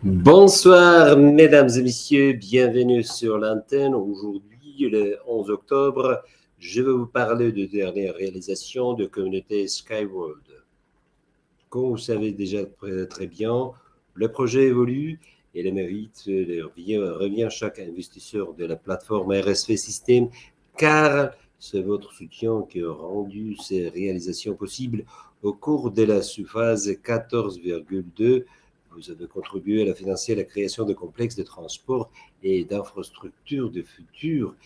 Bonsoir, mesdames et messieurs, bienvenue sur l'antenne. Aujourd'hui, le 11 octobre, je vais vous parler de dernière réalisation de communauté Skyworld. Comme vous savez déjà très bien, le projet évolue et le mérite revient à chaque investisseur de la plateforme RSV System, car c'est votre soutien qui a rendu ces réalisations possibles au cours de la phase 14,2. Vous avez contribué à la financer la création de complexes de transport et d'infrastructures de futur,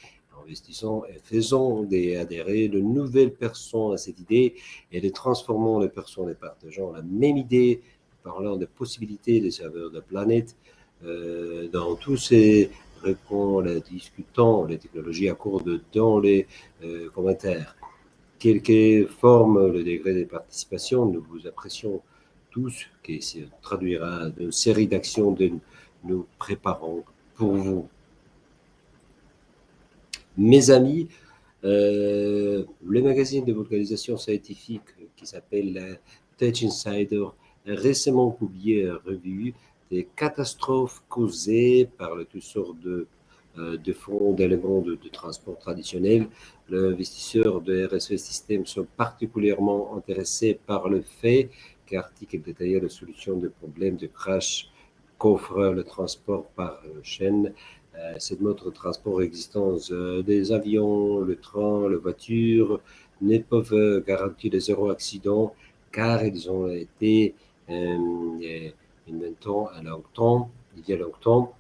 investissant et faisant adhérer de nouvelles personnes à cette idée et de transformant les personnes et partageant la même idée, parlant de possibilités de saveurs de planète. Dans tous ces discutant les technologies à cours dans les commentaires. Quelle que forme le degré de participation, nous vous apprécions tous, qui se traduira d'une série d'actions que nous préparons pour vous. Mes amis, le magazine de vulgarisation scientifique qui s'appelle Touch Insider a récemment publié une revue des catastrophes causées par toutes sortes de fonds d'éléments de transport traditionnels. Les investisseurs de RSV System sont particulièrement intéressés par le fait qu'article détaillé la solution des problèmes de crash qu'offre le transport par chaîne. C'est notre transport existant. Des avions, le train, la voiture ne peuvent garantir de zéro accident car ils ont été inventés il y a longtemps.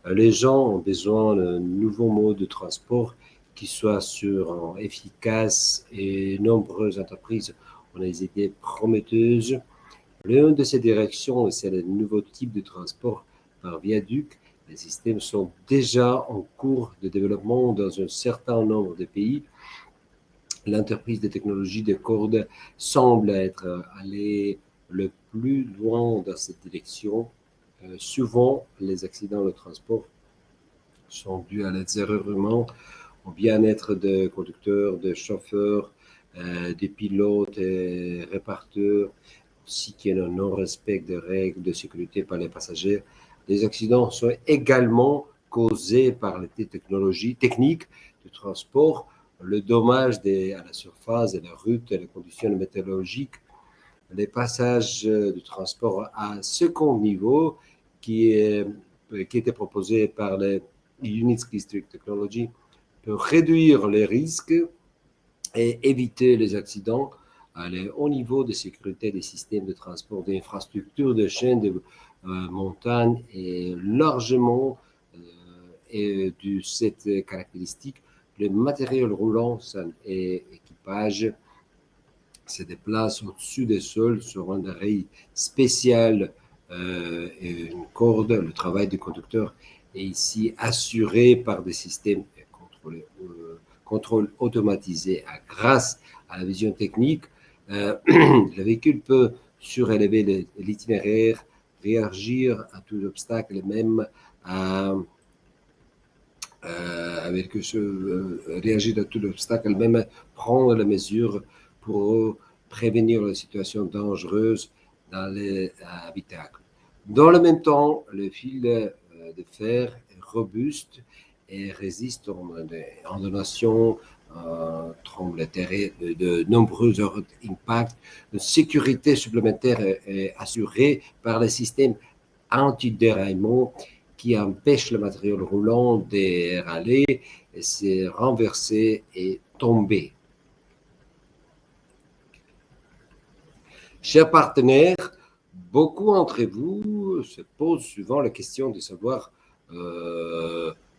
Les gens ont besoin d'un nouveau mode de transport qui soit sûr, efficace et nombreuses entreprises ont des idées prometteuses. L'une de ces directions, c'est le nouveau type de transport par viaduc. Les systèmes sont déjà en cours de développement dans un certain nombre de pays. L'entreprise de technologie de corde semble être allée le plus loin dans cette direction. Souvent, les accidents de transport sont dus à des erreurs humaines, au bien-être des conducteurs, des chauffeurs, des pilotes et réparteurs, ainsi qu'il y a un non-respect des règles de sécurité par les passagers. Les accidents sont également causés par les technologies techniques de transport, le dommage à la surface et la route et les conditions météorologiques, les passages de transport à second niveau qui était proposé par les Units District Technology pour réduire les risques et éviter les accidents à haut niveau de sécurité des systèmes de transport, d'infrastructures, de chaînes de montagne et largement de cette caractéristique, le matériel roulant et équipage se déplace au-dessus des sols sur un rail spécial et une corde. Le travail du conducteur est ici assuré par des systèmes de contrôle automatisé grâce à la vision technique. Le véhicule peut surélever l'itinéraire, réagir à tout obstacle, même réagir à tout obstacle, même prendre les mesures pour prévenir les situations dangereuses dans les habitacles. Dans le même temps, le fil de fer est robuste et résiste en donation, tremble terre de nombreux impacts. Une sécurité supplémentaire est assurée par le système anti-déraillement qui empêche le matériel roulant de râler, se renverser et tomber. Chers partenaires, beaucoup d'entre vous se posent souvent la question de savoir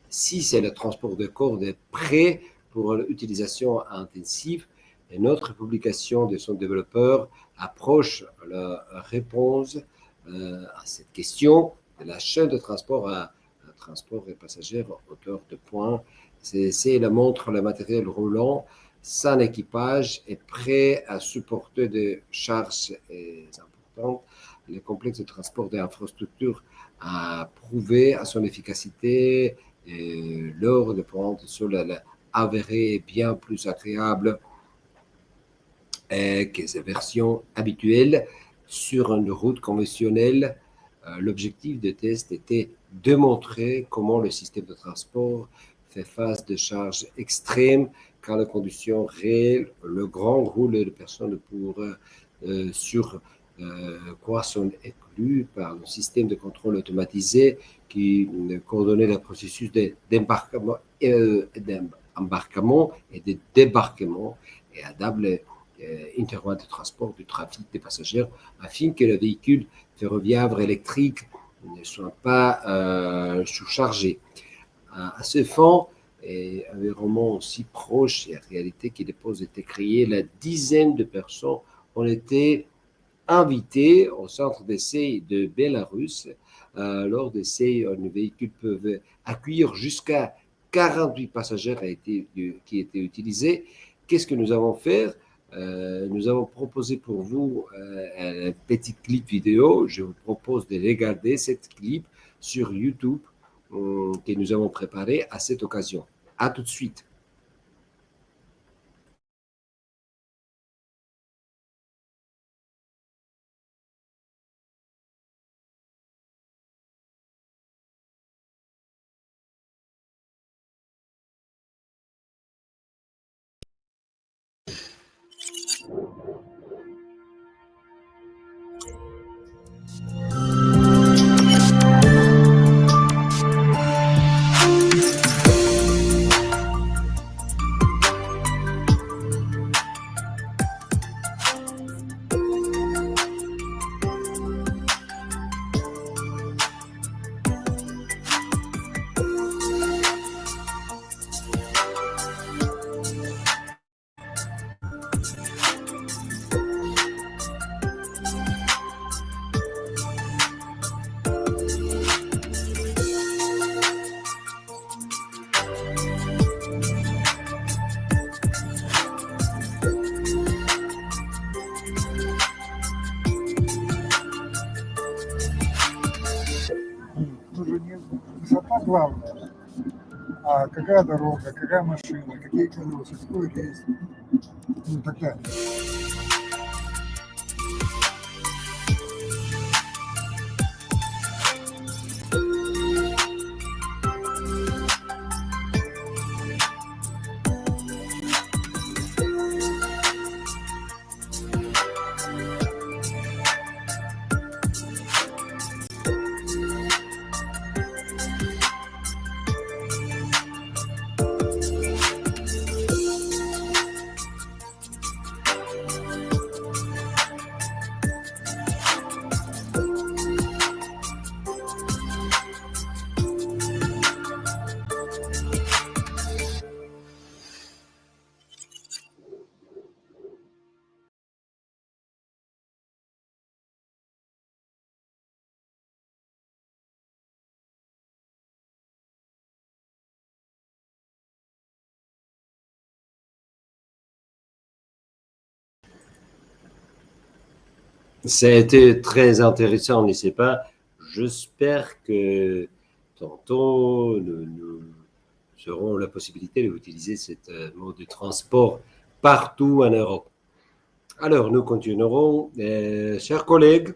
si c'est le transport de cordes est prêt pour l'utilisation intensive. Et notre publication de son développeur approche la réponse à cette question de la chaîne de transport à transport et passagers à hauteur de point. C'est la montre le matériel roulant sans équipage est prêt à supporter des charges importantes. Le complexe de transport d'infrastructures a prouvé à son efficacité lors de pentes sur avérée bien plus agréable que ces versions habituelles sur une route conventionnelle. L'objectif de test était de montrer comment le système de transport fait face de charges extrêmes quand les conditions réelles, le grand rouleau de personnes sur quoi sont inclus par le système de contrôle automatisé qui coordonnait le processus d'embarquement et de débarquement et adapte les intervalles de transport du trafic des passagers afin que le véhicule ferroviaire électrique ne soit pas surchargé. À ce fond, et environnement aussi proche et la réalité qui dépose était créée, la dizaine de personnes ont été invitées au centre d'essai de Bélarus. Lors d'essais, un véhicule peut accueillir jusqu'à 48 passagers qui étaient utilisés. Qu'est-ce que nous avons fait? Nous avons proposé pour vous un petit clip vidéo. Je vous propose de regarder cette clip sur YouTube que nous avons préparé à cette occasion. À tout de suite. Уже не высота главная, а какая дорога, какая машина, какие колеса, какой рейс, ну так далее. C'était très intéressant, n'est-ce pas? J'espère que tantôt nous aurons la possibilité d'utiliser ce mode de transport partout en Europe. Alors, nous continuerons. Chers collègues,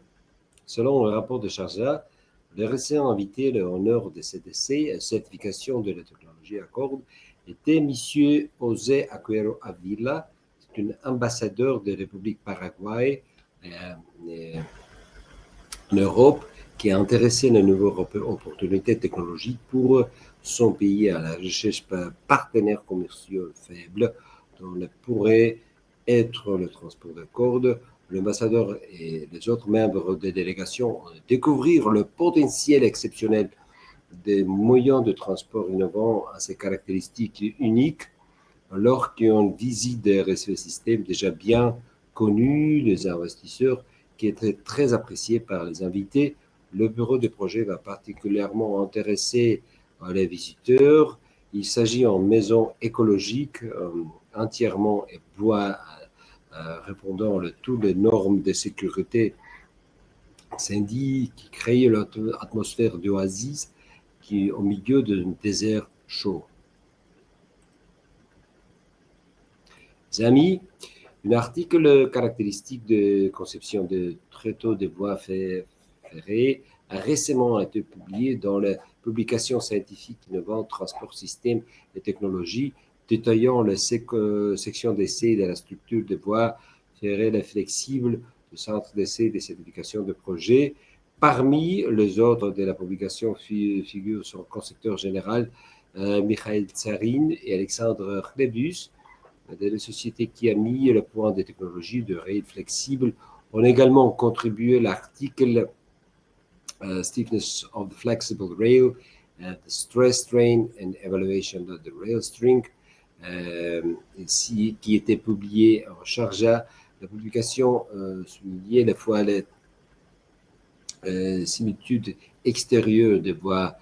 selon le rapport de Charza, le récent invité l'honneur de CDC, certification de la technologie à cordes, était M. José Aguero Avila. C'est un ambassadeur de la République Paraguay en Europe qui a intéressé une nouvelle opportunité technologique pour son pays à la recherche de partenaires commerciaux faibles dont ne pourrait être le transport de cordes. L'ambassadeur et les autres membres des délégations ont découvert le potentiel exceptionnel des moyens de transport innovants à ses caractéristiques uniques lors qu'on visite des réseaux systèmes déjà bien connus des investisseurs qui étaient très appréciés par les invités. Le bureau de projet va particulièrement intéresser les visiteurs. Il s'agit d'une maison écologique entièrement et bois répondant à toutes les normes de sécurité incendie qui crée l'atmosphère d'oasis qui est au milieu d'un désert chaud. Les amis, un article caractéristique de conception de tréteaux de voies ferrées a récemment été publié dans la publication scientifique innovante Transport Système et Technologie, détaillant la section d'essai de la structure de voies ferrées flexibles du centre d'essai et de certification de projet. Parmi les autres de la publication figurent son concepteur général Michael Tsarin et Alexandre Hlebus, de la société qui a mis le point des technologies de rails flexibles. On a également contribué l'article Stiffness of the Flexible Rail, the Stress Strain and Evaluation of the Rail String, qui était publié en Sharjah. La publication soulignait à la fois les similitudes extérieures des voies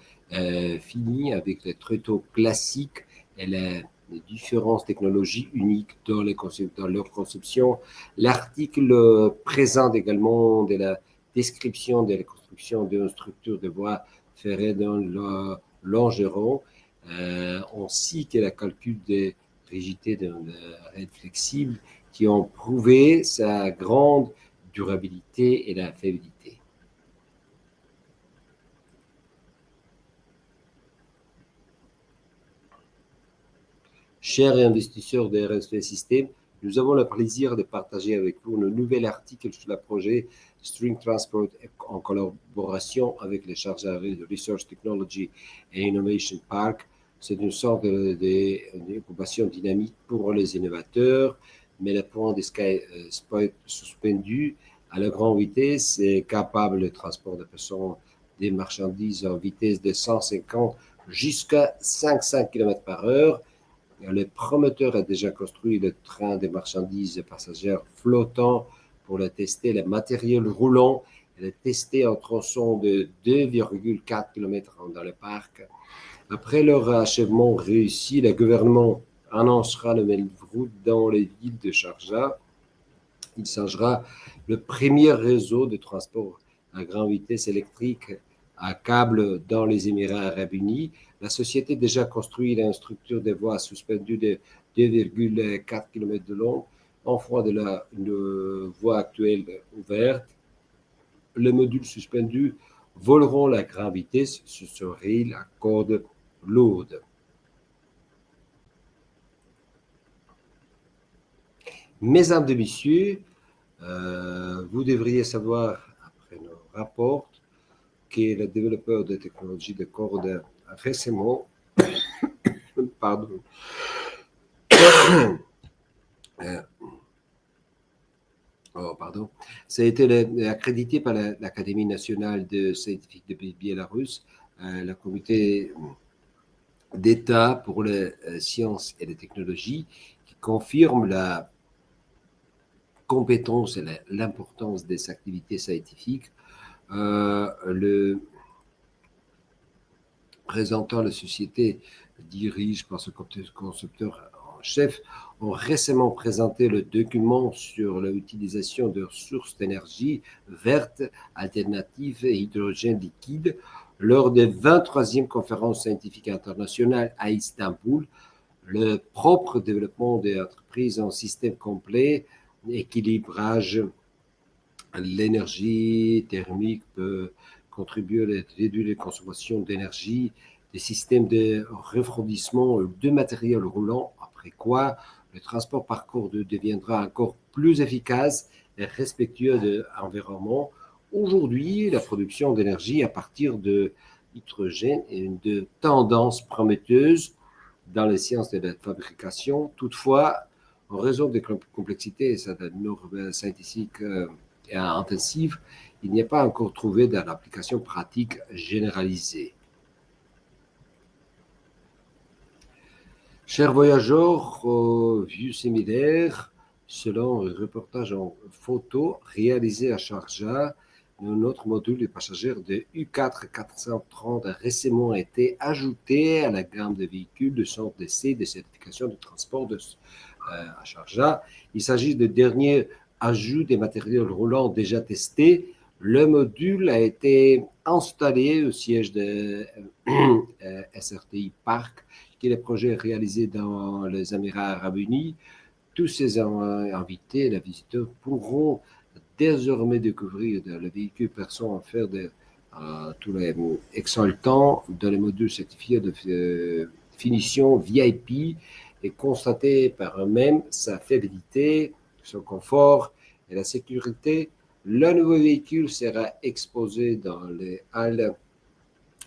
finies avec les tréteaux classiques et les différentes technologies uniques dans leur conception. L'article présente également de la description de la construction d'une structure de voie ferrée dans le Longeron. On cite le calcul des rigidités d'un rail flexible qui ont prouvé sa grande durabilité et la fiabilité. Chers investisseurs de RSP System, nous avons le plaisir de partager avec vous un nouvel article sur le projet String Transport en collaboration avec le Sharjah Research Technology and Innovation Park. C'est une sorte d'incubation dynamique pour les innovateurs, mais le pont de Sky suspendu à la grande vitesse est capable de transport de personnes, des marchandises en vitesse de 150 jusqu'à 500 km/h. Le promoteur a déjà construit le train de marchandises et passagers flottant pour le tester. Le matériel roulant est testé en tronçon de 2,4 km dans le parc. Après leur achèvement réussi, le gouvernement annoncera le nouvelle route dans les villes de Sharjah. Il s'agira le premier réseau de transport à grande vitesse électrique à câble dans les Émirats arabes unis. La société a déjà construit une structure de voies suspendues de 2,4 km de long en fond de la voie actuelle ouverte. Les modules suspendus voleront à grande vitesse sur ce rail à cordes lourdes. Mesdames et messieurs, vous devriez savoir, après nos rapports, que le développeur de technologie de cordes récemment, pardon, ça a été accrédité par l'Académie nationale de scientifique de Biélorusse, le comité d'État pour les sciences et les technologies, qui confirme la compétence et l'importance des activités scientifiques. Le représentant la société dirige par ce concepteur en chef ont récemment présenté le document sur l'utilisation de ressources d'énergie vertes, alternatives et hydrogène liquide lors des 23e conférences scientifiques internationales à Istanbul. Le propre développement des entreprises en système complet, équilibrage, l'énergie thermique peut contribuer à réduire la consommation d'énergie, des systèmes de refroidissement de matériel roulant, après quoi le transport par corde deviendra encore plus efficace et respectueux de l'environnement. Aujourd'hui, la production d'énergie à partir de l'hydrogène est une tendance prometteuse dans les sciences de la fabrication. Toutefois, en raison des complexités et de normes scientifiques intensives, il n'y a pas encore trouvé d'application pratique généralisée. Chers voyageurs, vues similaires, selon un reportage en photo réalisé à Sharjah, un autre module de passagers de U4-430 a récemment été ajouté à la gamme de véhicules de centre d'essai de certification de transport à Sharjah. Il s'agit de derniers ajouts des matériels roulants déjà testés. Le module a été installé au siège de SRTI Park, qui est le projet réalisé dans les Émirats arabes unis. Tous ces invités, les visiteurs, pourront désormais découvrir le véhicule perçant en fer tous les exaltants dans les modules certifiés de finition VIP et constater par eux-mêmes sa fiabilité, son confort et la sécurité. Le nouveau véhicule sera exposé dans les halles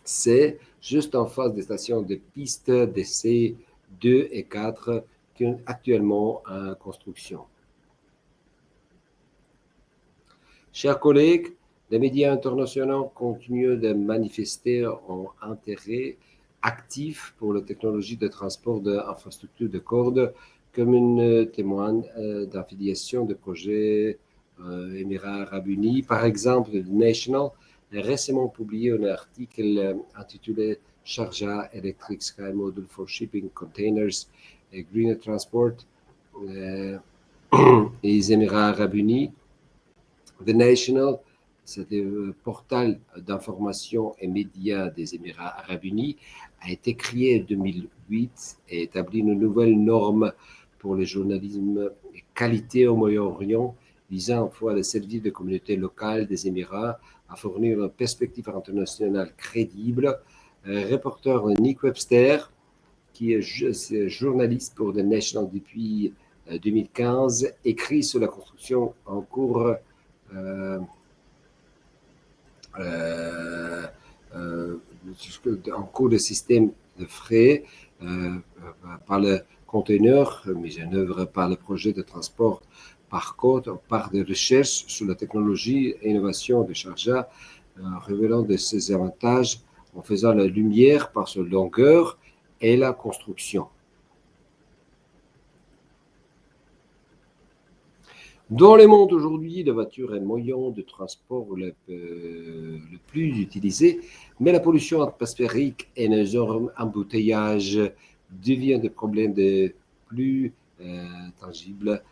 C, juste en face des stations de piste d'essai 2 et 4 qui sont actuellement en construction. Chers collègues, les médias internationaux continuent de manifester un intérêt actif pour la technologie de transport d'infrastructures de cordes, comme une témoigne d'affiliation de projets Émirats Arabes Unis. Par exemple, The National a récemment publié un article intitulé Sharjah Electric Sky Model for Shipping Containers et Greener Transport et les Émirats Arabes Unis. The National, c'est le portal d'information et médias des Émirats Arabes Unis, a été créé en 2008 et établit une nouvelle norme pour le journalisme de qualité au Moyen-Orient, visant à fois à servir les communautés locales des Émirats, à fournir une perspective internationale crédible. Reporter Nick Webster, qui est journaliste pour The National depuis 2015, écrit sur la construction en cours en cours de système de frais par le conteneur mis en œuvre par le projet de transport par côte, par des recherches sur la technologie et l'innovation de Sharjah, révélant de ses avantages en faisant la lumière par sa longueur et la construction. Dans le monde aujourd'hui, la voiture est le moyen de transport le plus utilisé, mais la pollution atmosphérique et les embouteillages deviennent des problèmes de plus tangibles.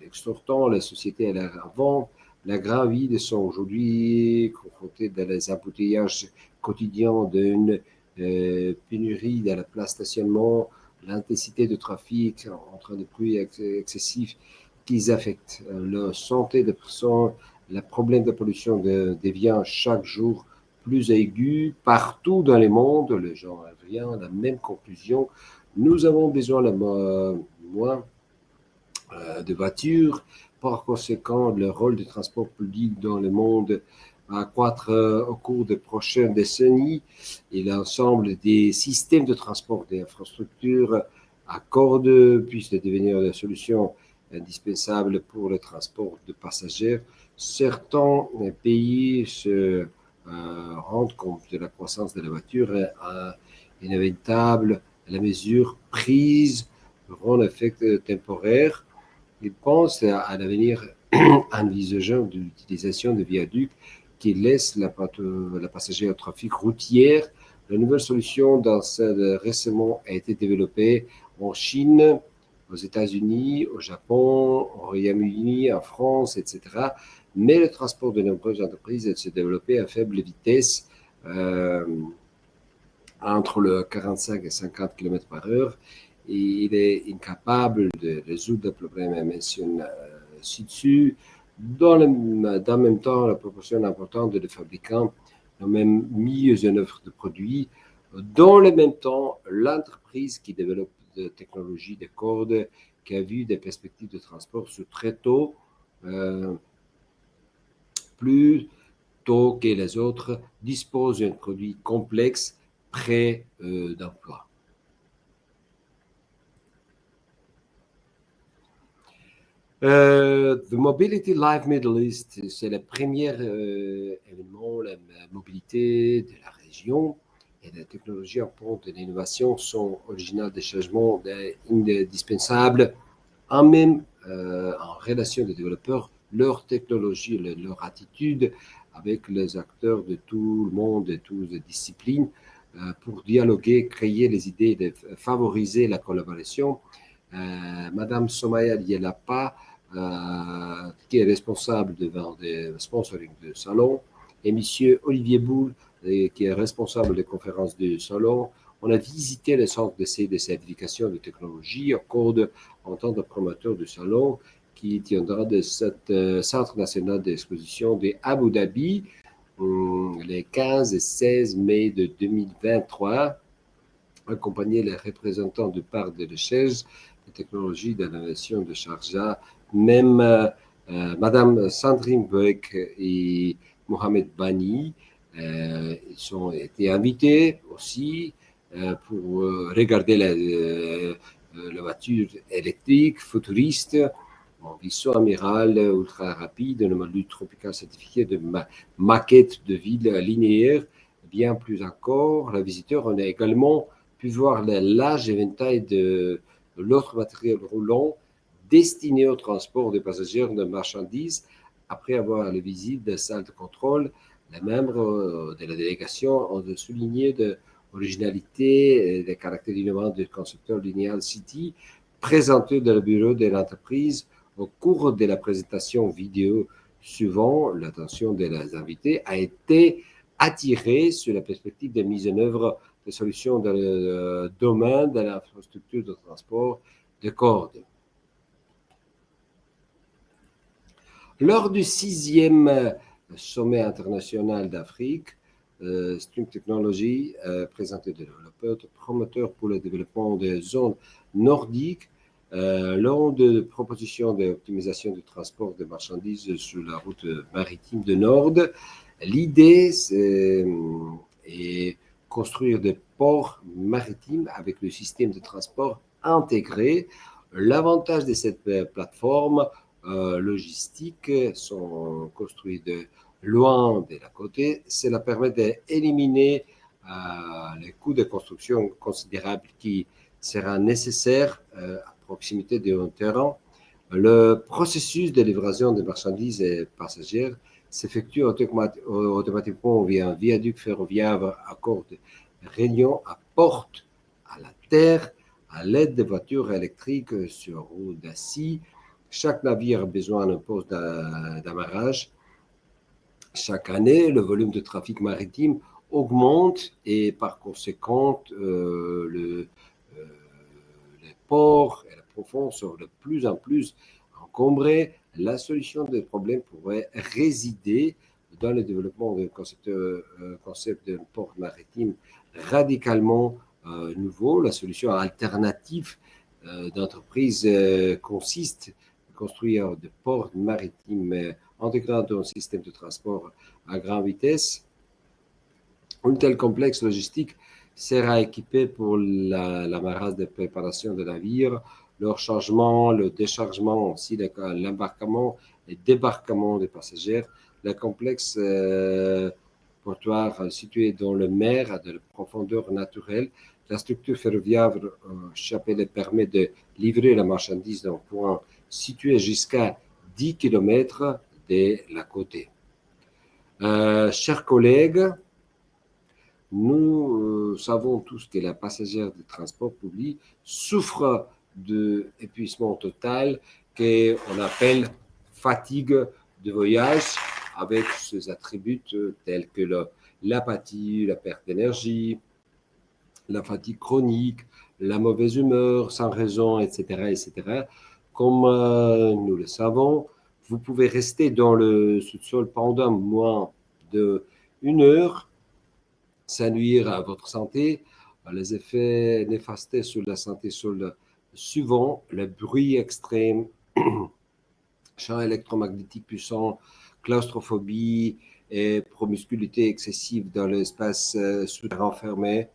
Exhortant la société à l'avant, la grande ville sont aujourd'hui confrontées dans les embouteillages quotidiens d'une pénurie dans la place stationnement, l'intensité de trafic en train de pluie excessif qui affectent la santé des personnes. Le problème de pollution devient chaque jour plus aigu partout dans le monde. Les gens reviennent à la même conclusion. Nous avons besoin de moins de voitures. Par conséquent, le rôle du transport public dans le monde va accroître au cours des prochaines décennies et l'ensemble des systèmes de transport des infrastructures à cordes puissent devenir la solution indispensable pour le transport de passagers. Certains pays se rendent compte de la croissance de la voiture inévitable à la mesure prise auront un effet temporaire. Ils pensent à l'avenir envisageant de l'utilisation de viaducs qui laissent la passager au trafic routier. La nouvelle solution dans celle récemment a été développée en Chine, aux États-Unis, au Japon, au Royaume-Uni, en France, etc. Mais le transport de nombreuses entreprises s'est développé à faible vitesse, entre le 45 et 50 km par heure. Et il est incapable de résoudre le problème mentionné ci-dessus. Dans le même temps, la proportion importante de fabricants ont même mis en œuvre de produits. Dans le même temps, l'entreprise qui développe de technologies de cordes, qui a vu des perspectives de transport sur très tôt, plus tôt que les autres, dispose d'un produit complexe, prêt d'emploi. The Mobility Live Middle East, c'est le premier événement, la mobilité de la région et la technologie en pointe et l'innovation sont originales des changements indispensables, en même en relation des développeurs, leur technologie, leur attitude avec les acteurs de tout le monde, de toutes les disciplines, pour dialoguer, créer les idées, de favoriser la collaboration. Madame Somaya Dielapa, qui est responsable de sponsoring de salon, et Monsieur Olivier Boulle, qui est responsable des conférences du salon. On a visité le centre d'essai de certification de technologie au cours en tant que promoteur du salon qui tiendra de ce centre national d'exposition de Abu Dhabi. les 15 et 16 mai de 2023, accompagner les représentants du parc de recherche de technologie d'innovation de Sharjah, même Madame Sandrine Beuk et Mohamed Bani. Ils ont été invités aussi pour regarder la voiture électrique futuriste en vaisseau amiral ultra rapide, un module tropical certifié de maquette de ville linéaire. Bien plus encore, les visiteurs ont également pu voir le large éventail de l'autre matériel roulant destiné au transport de passagers de marchandises. Après avoir les visites des salles de contrôle, les membres de la délégation ont souligné l'originalité et les caractères innovants du constructeur Lineal City présenté dans le bureau de l'entreprise. Au cours de la présentation vidéo suivant, l'attention des invités a été attirée sur la perspective de mise en œuvre des solutions dans le domaine de l'infrastructure de transport de cordes. Lors du 6e sommet international d'Afrique, Stream Technology, présenté de développeurs, promoteurs pour le développement des zones nordiques, lors de propositions d'optimisation du transport de marchandises sur la route maritime de Nord. L'idée est construire des ports maritimes avec le système de transport intégré. L'avantage de cette plateforme logistique sont construits de loin de la côte. Cela permet d'éliminer les coûts de construction considérables qui sera nécessaire à proximité du terrain. Le processus de livraison de marchandises et passagers s'effectue automatiquement via un viaduc ferroviaire à corde reliant à porte à la terre à l'aide de voitures électriques sur roues d'acier. Chaque navire a besoin d'un poste d'amarrage. Chaque année, le volume de trafic maritime augmente et par conséquent, les ports et la profondeur sont de plus en plus encombrés. La solution des problèmes pourrait résider dans le développement d'un concept de port maritime radicalement nouveau. La solution alternative d'entreprise consiste à construire des ports maritimes intégrant un système de transport à grande vitesse. Un tel complexe logistique sera équipé pour l'amarrage de préparation de navires, leur chargement, le déchargement, aussi l'embarquement et débarquement des passagers. Le complexe portuaire situé dans le mer à de la profondeur naturelle. La structure ferroviaire Chapelle permet de livrer la marchandise d'un point situé jusqu'à 10 km de la côte. Chers collègues, nous savons tous que la passagère de transport public souffre d'épuisement total qu'on appelle fatigue de voyage avec ses attributs tels que l'apathie, la perte d'énergie, la fatigue chronique, la mauvaise humeur sans raison, etc. etc. Comme nous le savons, vous pouvez rester dans le sous-sol pendant moins d'1 heure sans nuire à votre santé. Les effets néfastes sur la santé sont suivants: le bruit extrême, champ électromagnétique puissant, claustrophobie et promiscuité excessive dans l'espace souterrain fermé.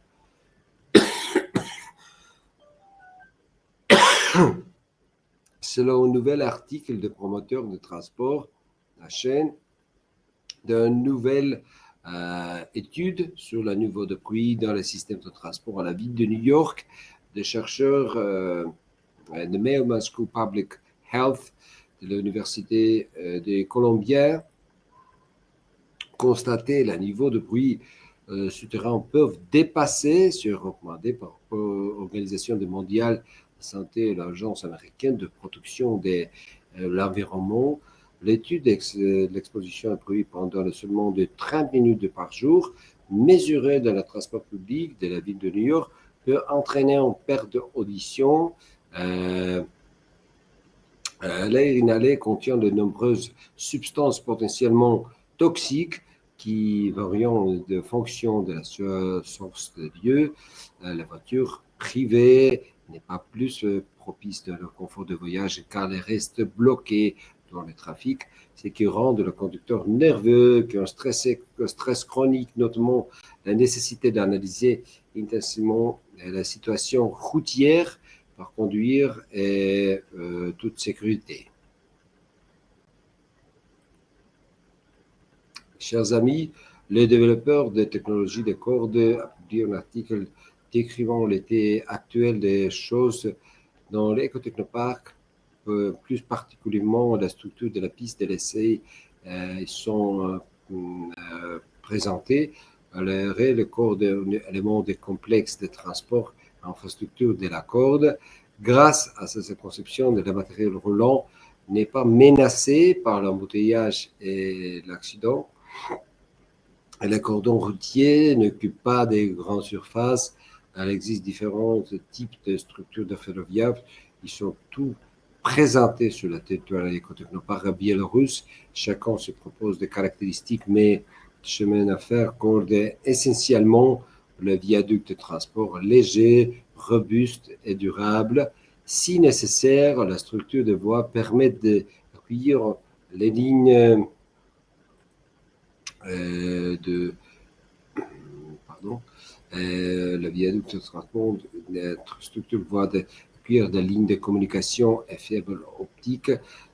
Selon un nouvel article de promoteurs de transport, la chaîne, d'une nouvelle étude sur le niveau de bruit dans le système de transport à la ville de New York, des chercheurs de Mayo School Public Health de l'Université de Columbia constaté le niveau de bruit souterrain peuvent dépasser, sur recommandé par l'Organisation mondiale de la santé et l'Agence américaine de protection de l'environnement. L'étude de l'exposition à bruit pendant seulement de 30 minutes par jour, mesurée dans le transport public de la ville de New York, peut entraîner une perte d'audition. L'air inhalé contient de nombreuses substances potentiellement toxiques qui varient de fonction de la source de lieu. La voiture privée n'est pas plus propice de leur confort de voyage car elle reste bloquée dans le trafic, ce qui rend le conducteur nerveux, qui a un stress chronique, notamment la nécessité d'analyser intensément la situation routière par conduire et toute sécurité. Chers amis, les développeurs de technologies de corde ont publié un article décrivant l'état actuel des choses dans l'écotechnoparc, plus particulièrement la structure de la piste de l'essai. Ils sont présentés. Le corde est un élément des complexes de transport, infrastructure de la corde. Grâce à sa conception, le matériel roulant n'est pas menacé par l'embouteillage et l'accident. Le cordon routier n'occupe pas des grandes surfaces. Il existe différents types de structures de ferroviaires. Ils sont tous présentés sur le territoire écotechnoparc biélorusse. Chacun se propose des caractéristiques, mais chemin à faire corde essentiellement le viaduc de transport léger, robuste et durable. Si nécessaire, la structure de voie permet d'accueillir les lignes le viaduc de transport, la structure voit d'accueillir des lignes de communication et fibre optique,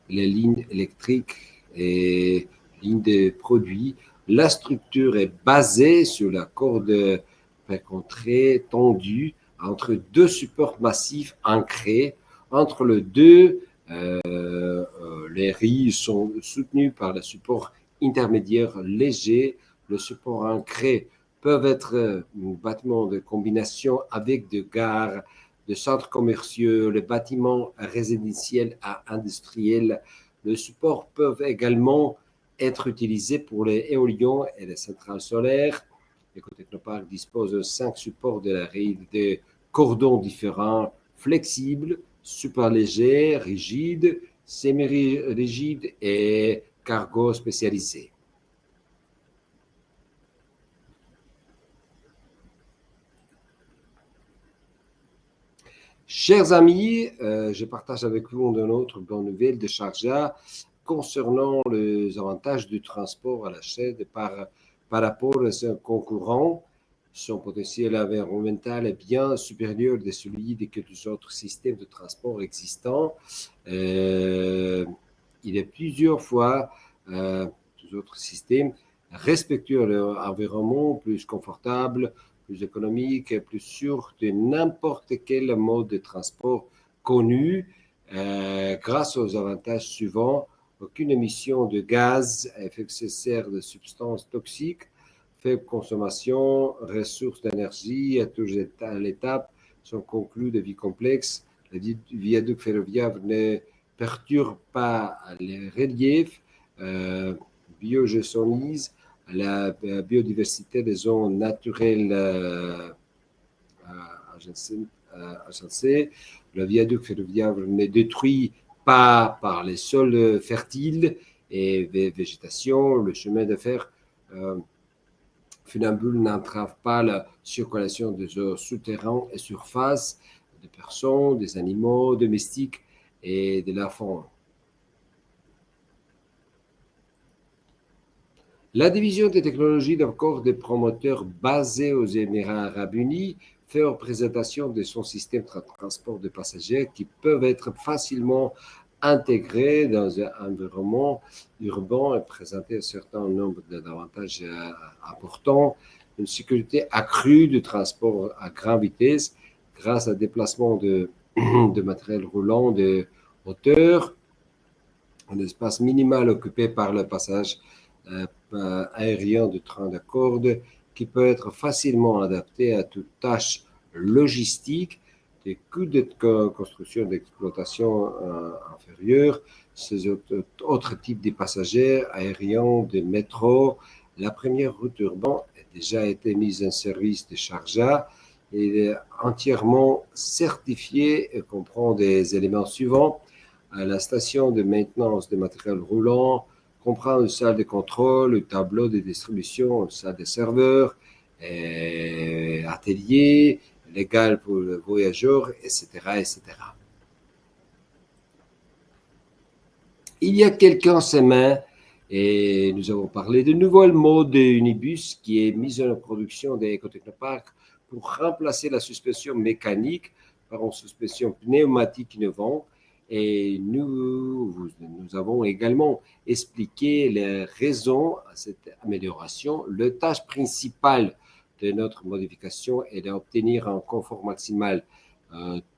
les lignes électriques et lignes de produits. La structure est basée sur la corde rencontrée tendue entre deux supports massifs ancrés. Entre les deux, les rilles sont soutenues par le support intermédiaire léger. Le support ancré peuvent être bâtiments de combination avec des gares, des centres commerciaux, les bâtiments résidentiels à industriels. Les supports peuvent également être utilisés pour les éoliens et les centrales solaires. L'écotechnoparc dispose de 5 supports de la rille de cordons différents, flexibles, super légers, rigides, semi-rigides et cargo spécialisés. Chers amis, je partage avec vous une autre bonne nouvelle de Sharjah concernant les avantages du transport à la chaîne par rapport à ses concurrents. Son potentiel environnemental est bien supérieur à celui de quelques autres systèmes de transport existants. Il est plusieurs fois les autres systèmes respectueux de l'environnement, plus confortable, plus économique et plus sûr de n'importe quel mode de transport connu. Grâce aux avantages suivants, aucune émission de gaz à effet de serre de substances toxiques, faible consommation, ressources d'énergie à toutes les étapes sont conclues de vie complexe. Le viaduc ferroviaire ne perturbe pas les reliefs, biogéosonise, la biodiversité des zones naturelles agencées. Le viaduc ferroviaire ne détruit pas par les sols fertiles et végétation. Le chemin de fer funambule n'entrave pas la circulation des eaux souterraines et surfaces des personnes, des animaux domestiques et de la faune. La division des technologies d'accord des promoteurs basée aux Émirats arabes unis fait représentation de son système de transport de passagers qui peuvent être facilement intégrés dans un environnement urbain et présenter un certain nombre d'avantages importants. Une sécurité accrue du transport à grande vitesse grâce à déplacement de matériel roulant de hauteur, un espace minimal occupé par le passage aérien du train de corde qui peut être facilement adapté à toute tâche logistique, des coûts de construction et d'exploitation inférieurs, ces autres types de passagers aériens, de métro. La première route urbaine a déjà été mise en service de Sharjah. Elle est entièrement certifiée et comprend des éléments suivants. La station de maintenance de matériel roulant comprend une salle de contrôle, un tableau de distribution, une salle de serveur, atelier, légal pour le voyageur, etc., etc. Il y a quelques semaines, et nous avons parlé de nouveau mode de Unibus qui est mis en production des Ecotechnopark pour remplacer la suspension mécanique par une suspension pneumatique innovante. Et nous avons également expliqué les raisons à cette amélioration. Le tâche principale de notre modification est d'obtenir un confort maximal,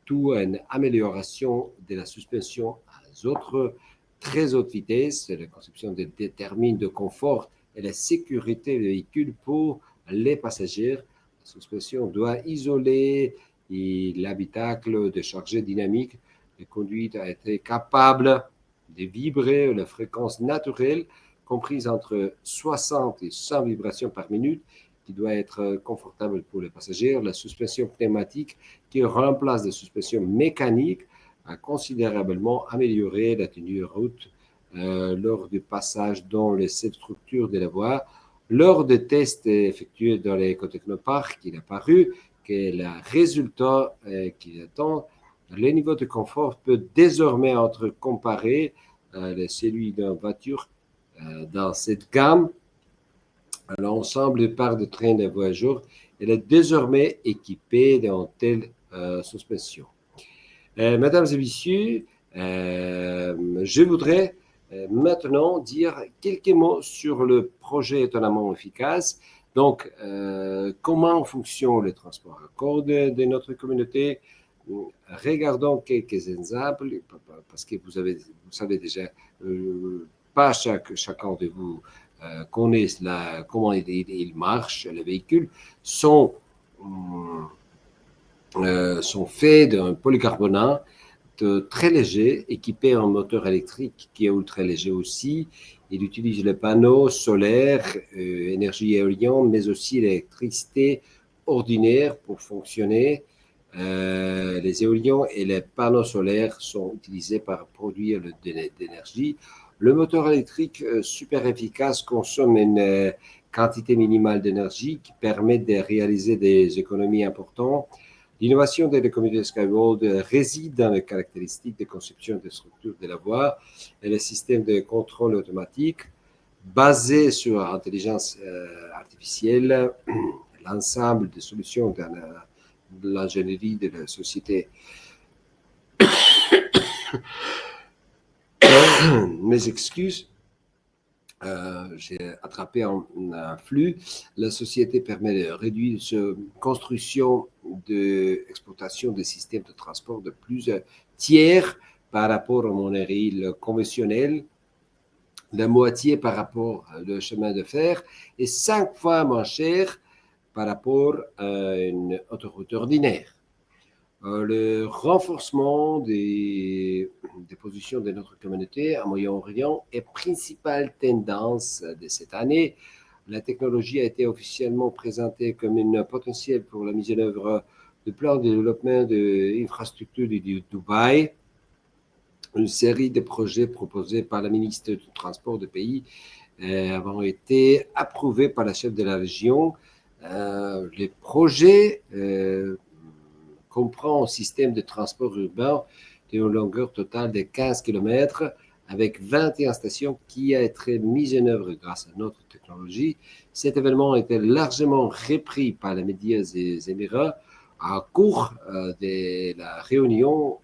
tout une amélioration de la suspension à autres très haute vitesse. La conception détermine le confort et la sécurité du véhicule pour les passagers. La suspension doit isoler l'habitacle de chargé dynamique. La conduite a été capable de vibrer à la fréquence naturelle, comprise entre 60 et 100 vibrations par minute, qui doit être confortable pour les passagers. La suspension pneumatique, qui remplace la suspension mécanique, a considérablement amélioré la tenue route lors du passage dans les 7 structures de la voie. Lors des tests effectués dans les Ecotechnopark, il est apparu que le résultat qu'il attend, le niveau de confort peut désormais être comparé à celui d'une voiture dans cette gamme. L'ensemble du parc de train de voyageurs est désormais équipé d'une telle suspension. Mesdames et messieurs, je voudrais maintenant dire quelques mots sur le projet étonnamment efficace. Donc, comment fonctionne le transport à corps de notre communauté? Regardons quelques exemples, parce que vous savez déjà, pas chacun de vous connaît comment il marche. Les véhicules sont faits d'un polycarbonate très léger, équipé en moteur électrique qui est ultra léger aussi. Il utilise les panneaux solaires, énergie éolienne, mais aussi l'électricité ordinaire pour fonctionner. Les éoliens et les panneaux solaires sont utilisés pour produire de l'énergie. Le moteur électrique super efficace consomme une quantité minimale d'énergie qui permet de réaliser des économies importantes. L'innovation de la communauté Skyworld réside dans les caractéristiques de conception des structures de la voie et les systèmes de contrôle automatique basés sur l'intelligence artificielle. L'ensemble des solutions de l'ingénierie de la société. Mes excuses. J'ai attrapé un flux. La société permet de réduire la construction d'exploitation des systèmes de transport de plusieurs tiers par rapport au monorail conventionnel, la moitié par rapport au chemin de fer et 5 fois moins cher par rapport à une autoroute ordinaire. Le renforcement des positions de notre communauté en Moyen-Orient est principale tendance de cette année. La technologie a été officiellement présentée comme une potentielle pour la mise en œuvre du plan de développement de l'infrastructure de Dubaï. Une série de projets proposés par la ministre du Transport du pays ont été approuvés par la chef de la région. Les projets comprend un système de transport urbain d'une longueur totale de 15 km avec 21 stations qui a été mise en œuvre grâce à notre technologie. Cet événement a été largement repris par les médias des Émirats. À cours de la réunion,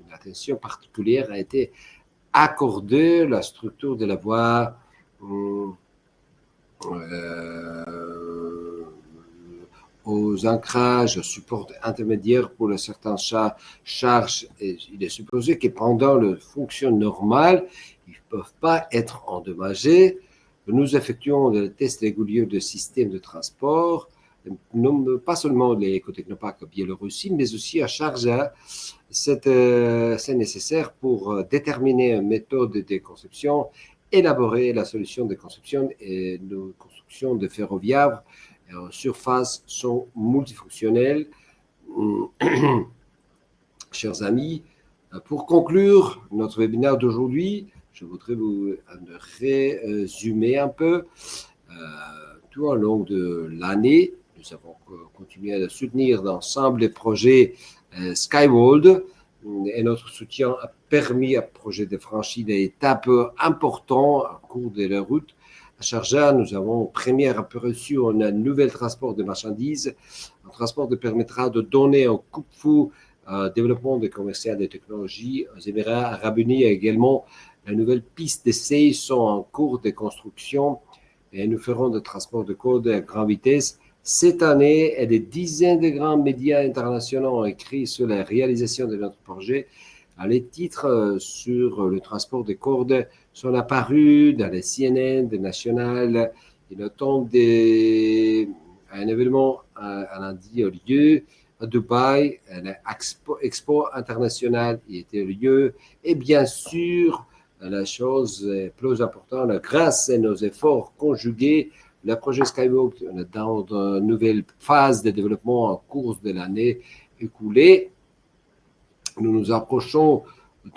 une attention particulière a été accordée à la structure de la voie aux ancrages, aux supports intermédiaires pour certaines charges. Et il est supposé que pendant le fonction normal, ils ne peuvent pas être endommagés. Nous effectuons des tests réguliers de systèmes de transport, non pas seulement les Ecotechnopark en Biélorussie, mais aussi à Sharjah. C'est nécessaire pour déterminer une méthode de conception, élaborer la solution de conception et de construction de ferroviaires en surface sont multifonctionnelles. Chers amis, pour conclure notre webinaire d'aujourd'hui, Je voudrais vous résumer un peu. Tout au long de l'année, nous avons continué à soutenir l'ensemble des projets Skyworld et notre soutien a permis à projet de franchir des étapes importantes au cours de la route. À Sharjah, nous avons première aperçu un nouvel transport de marchandises. Un transport qui permettra de donner un coup de fou au développement des commercial et technologies aux Émirats arabes unis. Également, les nouvelles pistes d'essai sont en cours de construction et nous ferons des transports de code à grande vitesse. Cette année, des dizaines de grands médias internationaux ont écrit sur la réalisation de notre projet. Les titres sur le transport de cordes sont apparus dans les CNN, des nationales. Et le temps un événement a lundi au lieu à Dubaï, l'expo internationale y était lieu. Et bien sûr, la chose plus importante, grâce à nos efforts conjugués, le projet Skywalk est dans une nouvelle phase de développement en cours de l'année écoulée. Nous nous approchons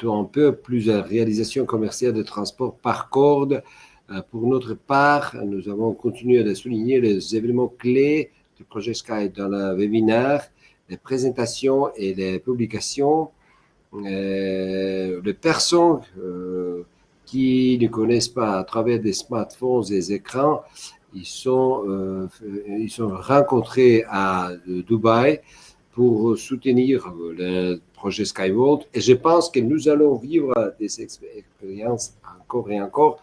un peu plus de réalisation commerciale de transport par corde. Pour notre part, nous avons continué à souligner les événements clés du projet Sky dans le webinaire, les présentations et les publications. Les personnes qui ne connaissent pas à travers des smartphones et des écrans, ils sont rencontrés à Dubaï pour soutenir le projet Skyworld. Et je pense que nous allons vivre des expériences encore et encore.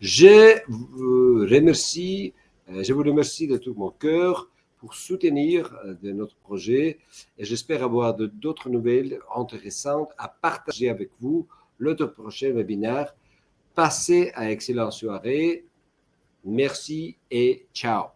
Je vous remercie de tout mon cœur pour soutenir de notre projet et j'espère avoir d'autres nouvelles intéressantes à partager avec vous lors du prochain webinaire. Passez à excellente soirée. Merci et ciao.